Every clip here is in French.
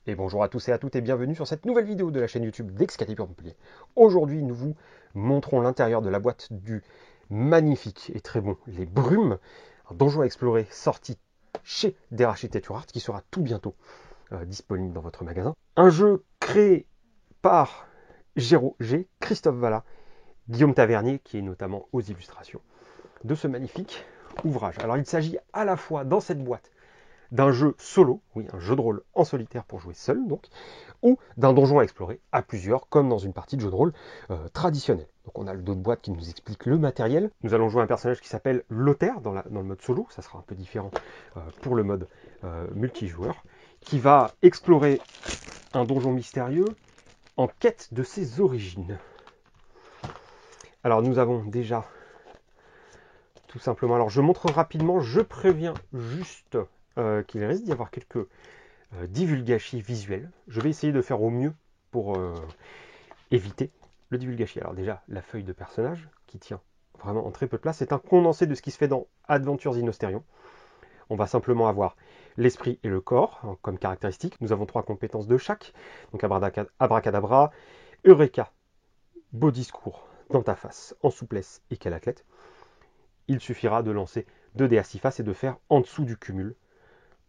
Et bonjour à tous et à toutes et bienvenue sur cette nouvelle vidéo de la chaîne YouTube d'Excalibur Montpellier. Aujourd'hui, nous vous montrons l'intérieur de la boîte du magnifique et très bon Les Brumes, un donjon à explorer sorti chez Derachit Art qui sera tout bientôt disponible dans votre magasin. Un jeu créé par Géraud G, Christophe Vallat, Guillaume Tavernier qui est notamment aux illustrations de ce magnifique ouvrage. Alors il s'agit à la fois dans cette boîte d'un jeu solo, oui, un jeu de rôle en solitaire pour jouer seul, donc, ou d'un donjon à explorer à plusieurs, comme dans une partie de jeu de rôle traditionnel. Donc on a le dos de boîte qui nous explique le matériel. Nous allons jouer un personnage qui s'appelle Lothaire dans le mode solo, ça sera un peu différent pour le mode multijoueur, qui va explorer un donjon mystérieux en quête de ses origines. Alors nous avons déjà tout simplement, alors je montre rapidement, je préviens juste qu'il risque d'y avoir quelques divulgachis visuels. Je vais essayer de faire au mieux pour éviter le divulgachi. Alors déjà, la feuille de personnage, qui tient vraiment en très peu de place, c'est un condensé de ce qui se fait dans Adventures in Osterion. On va simplement avoir l'esprit et le corps hein, comme caractéristiques. Nous avons 3 compétences de chaque. Donc Abracadabra, Eureka, beau discours dans ta face, en souplesse et quel athlète. Il suffira de lancer 2 dés à 6 faces et de faire en dessous du cumul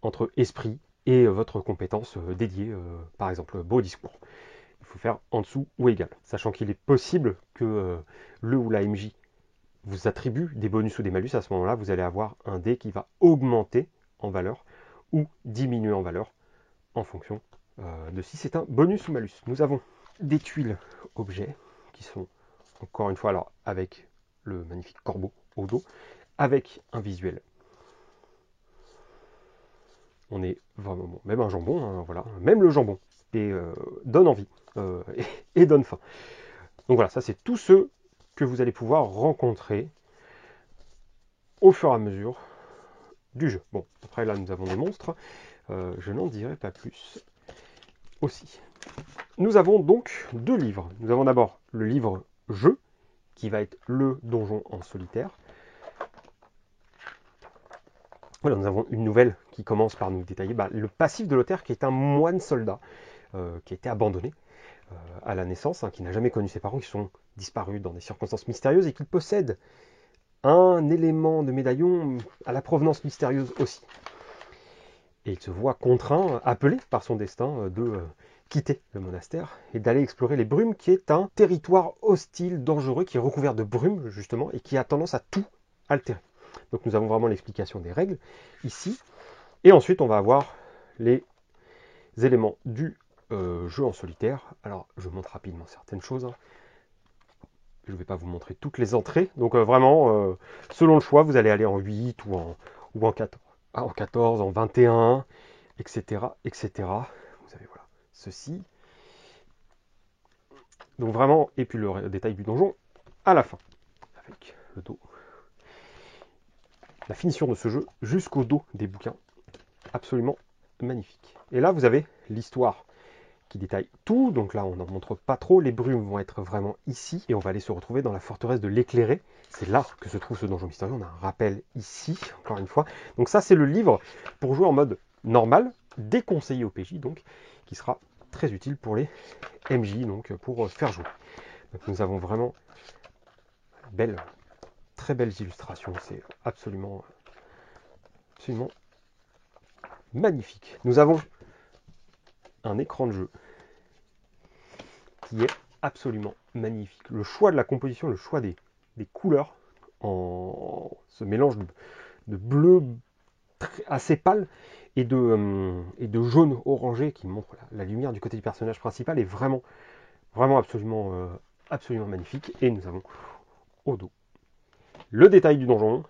entre esprit et votre compétence dédiée, par exemple beau discours. Il faut faire en dessous ou égal, sachant qu'il est possible que le ou la MJ vous attribue des bonus ou des malus. À ce moment-là, vous allez avoir un dé qui va augmenter en valeur ou diminuer en valeur en fonction de si c'est un bonus ou malus. Nous avons des tuiles objets qui sont encore une fois alors avec le magnifique corbeau au dos, avec un visuel. On est vraiment bon. Même un jambon, hein, voilà, même le jambon et donne envie et donne faim. Donc voilà, ça c'est tout ce que vous allez pouvoir rencontrer au fur et à mesure du jeu. Bon, après là nous avons des monstres, je n'en dirai pas plus aussi. Nous avons donc 2 livres. Nous avons d'abord le livre jeu, qui va être le donjon en solitaire. Voilà, nous avons une nouvelle qui commence par nous détailler le passif de Lothaire, qui est un moine soldat qui a été abandonné à la naissance, hein, qui n'a jamais connu ses parents, qui sont disparus dans des circonstances mystérieuses et qui possède un élément de médaillon à la provenance mystérieuse aussi. Et il se voit contraint, appelé par son destin, de quitter le monastère et d'aller explorer les brumes, qui est un territoire hostile, dangereux, qui est recouvert de brumes, justement, et qui a tendance à tout altérer. Donc nous avons vraiment l'explication des règles ici. Et ensuite, on va avoir les éléments du jeu en solitaire. Alors, je montre rapidement certaines choses. Hein. Je ne vais pas vous montrer toutes les entrées. Donc vraiment, selon le choix, vous allez aller en 8 ou en 14, en 14, en 21, etc., etc. Vous avez voilà, ceci. Donc vraiment, et puis le détail du donjon à la fin, avec le dos. La finition de ce jeu jusqu'au dos des bouquins. Absolument magnifique. Et là, vous avez l'histoire qui détaille tout. Donc là, on n'en montre pas trop. Les brumes vont être vraiment ici. Et on va aller se retrouver dans la forteresse de l'Éclairé. C'est là que se trouve ce donjon mystérieux. On a un rappel ici, encore une fois. Donc ça, c'est le livre pour jouer en mode normal, déconseillé au PJ, donc, qui sera très utile pour les MJ, donc pour faire jouer. Donc nous avons vraiment très belles illustrations. C'est absolument magnifique. Nous avons un écran de jeu qui est absolument magnifique. Le choix de la composition, le choix des couleurs, en ce mélange de bleu assez pâle et de jaune orangé qui montre la lumière du côté du personnage principal est vraiment absolument magnifique. Et nous avons au dos le détail du donjon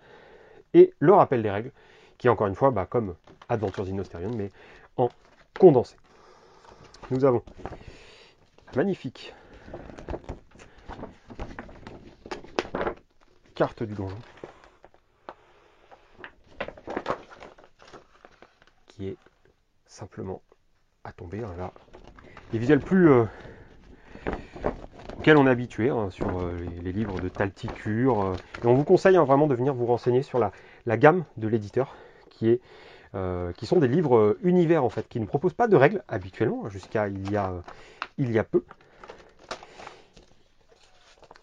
et le rappel des règles qui est encore une fois comme Adventures in Osterion mais en condensé. Nous avons la magnifique carte du donjon qui est simplement à tomber. Hein, là, les visuels plus auxquels on est habitué hein, sur les livres de Talticure. Et on vous conseille hein, vraiment de venir vous renseigner sur la gamme de l'éditeur qui est qui sont des livres univers en fait, qui ne proposent pas de règles habituellement, jusqu'à il y a peu.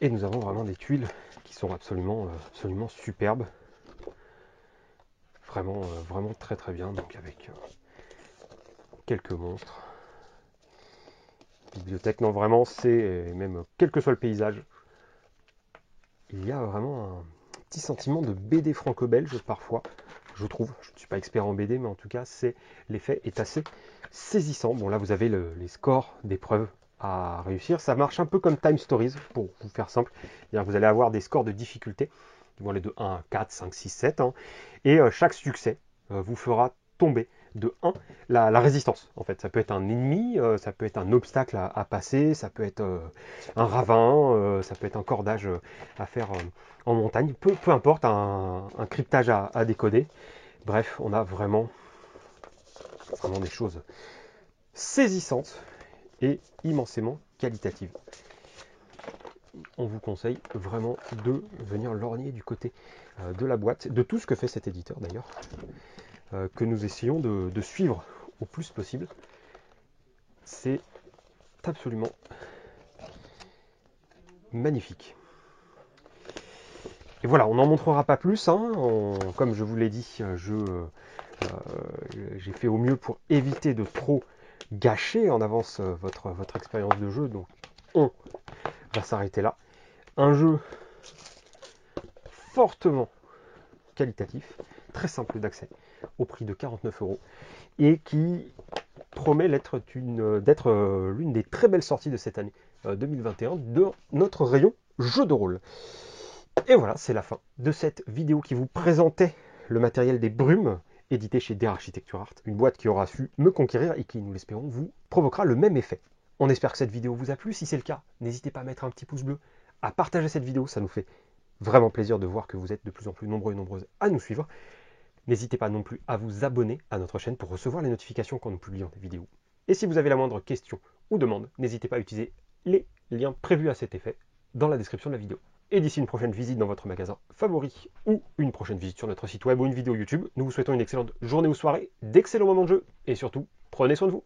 Et nous avons vraiment des tuiles qui sont absolument superbes. Vraiment très très bien, donc avec quelques monstres. Bibliothèque, non vraiment, c'est même quel que soit le paysage, il y a vraiment un petit sentiment de BD franco-belge parfois, je trouve. Je ne suis pas expert en BD, mais en tout cas, l'effet est assez saisissant. Bon, là, vous avez les scores d'épreuves à réussir. Ça marche un peu comme Time Stories, pour vous faire simple. Vous allez avoir des scores de difficulté qui vont aller de 1 à 4, 5, 6, 7. Et chaque succès vous fera tomber de 1 la résistance. En fait, ça peut être un ennemi, ça peut être un obstacle à passer, ça peut être un ravin, ça peut être un cordage à faire en montagne, peu importe, un cryptage à décoder. Bref, on a vraiment des choses saisissantes et immensément qualitatives. On vous conseille vraiment de venir lorgner du côté de la boîte, de tout ce que fait cet éditeur d'ailleurs, que nous essayons de suivre au plus possible. C'est absolument magnifique. Et voilà, on n'en montrera pas plus, comme je vous l'ai dit, j'ai fait au mieux pour éviter de trop gâcher en avance votre expérience de jeu, donc on va s'arrêter là. Un jeu fortement qualitatif, très simple d'accès, au prix de 49 € et qui promet d'être l'une des très belles sorties de cette année 2021 de notre rayon jeu de rôle. Et voilà, c'est la fin de cette vidéo qui vous présentait le matériel des Brumes, édité chez Der Architecture Art, une boîte qui aura su me conquérir et qui, nous l'espérons, vous provoquera le même effet. On espère que cette vidéo vous a plu. Si c'est le cas, n'hésitez pas à mettre un petit pouce bleu, à partager cette vidéo, ça nous fait vraiment plaisir de voir que vous êtes de plus en plus nombreux et nombreuses à nous suivre. N'hésitez pas non plus à vous abonner à notre chaîne pour recevoir les notifications quand nous publions des vidéos. Et si vous avez la moindre question ou demande, n'hésitez pas à utiliser les liens prévus à cet effet dans la description de la vidéo. Et d'ici une prochaine visite dans votre magasin favori ou une prochaine visite sur notre site web ou une vidéo YouTube, nous vous souhaitons une excellente journée ou soirée, d'excellents moments de jeu et surtout, prenez soin de vous.